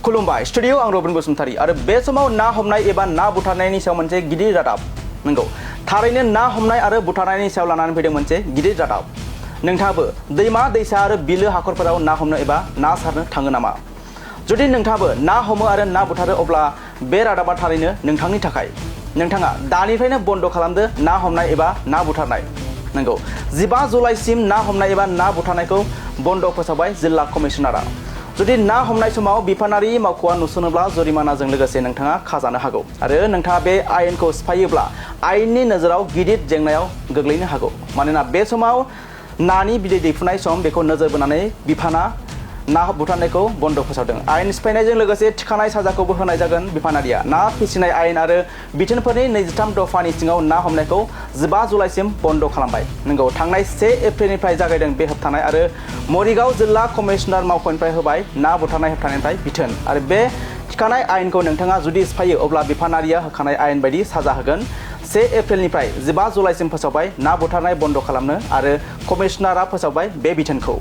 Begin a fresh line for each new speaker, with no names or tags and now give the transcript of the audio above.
खुलुमबाय स्टुडियो आं रबिन बसुमतारी आरो बे समाव ना हमनाय एबा ना बुथारनायनि सायाव मोनसे गिदिर रादाब नंगौ थारैनो ना हमनाय आरो बुथारनायनि सायाव लानानै फैदों मोनसे गिदिर रादाब नोंथाङाबो दैमा दैसा आरो बिलो हाखरफोराव ना हमनो एबा ना सारनो थाङो नामा जुदि नोंथाङाबो ना हमो आरो ना बुथारो अब्ला बे रादाबा थारैनो नोंथांनि थाखाय नोंथाङा दानिफ्रायनो बन्द खालामदो ना हमनाय एबा ना बुथारनाय नंगौ 15 जुलाइसिम ना हमनाय एबा ना बुथारनायखौ बन्द फोसावबाय जिल्ला कमिशनारआ जुदि ना हमनाय समाव बिफानारि मावख'आ नुसनोब्ला जरिमानाजों लोगोसे नोंथाङा खाजानो हागौ आरो नोंथाङा बे आयेनखौ सिफायोब्ला आयेननि नोजोराव गिदिर जेंनायाव गोग्लैनो हागौ मानोना बे समाव नानि बिदै दैफुनाय सम बेखौ नोजोर बोनानै बिफाना ना बुथारनायखौ बन्द फोसावदों आयेन सिफायनायजों लोगोसे थिखानाय साजाखौबो होनाय जागोन बिफानारिया ना फिसिनाय आयेन आरो बिथोनफोरनि 23 दफानि सिङाव ना हमनायखौ 15 जुलाइसिम बन्द खालामबाय नंगौ थांनाय 1 एप्रिलनिफ्राय जागायदों बे होबथानाय आरो मरिगाव जिल्ला कमिशनार मावख'निफ्राय होबाय ना बुथारनाय होबथानायनिफ्राय बिथोन आरो बे थिखानाय आयेनखौ नोंथाङा जुदि सिफायो अब्ला बिफानारिया होखानाय आयेन बायदि साजा होगोन 1 एप्रिलनिफ्राय 15 जुलाइसिम फोसावबाय ना बुथारनाय बन्द खालामनो आरो कमिशनारआ फोसावबाय बे बिथोनखौ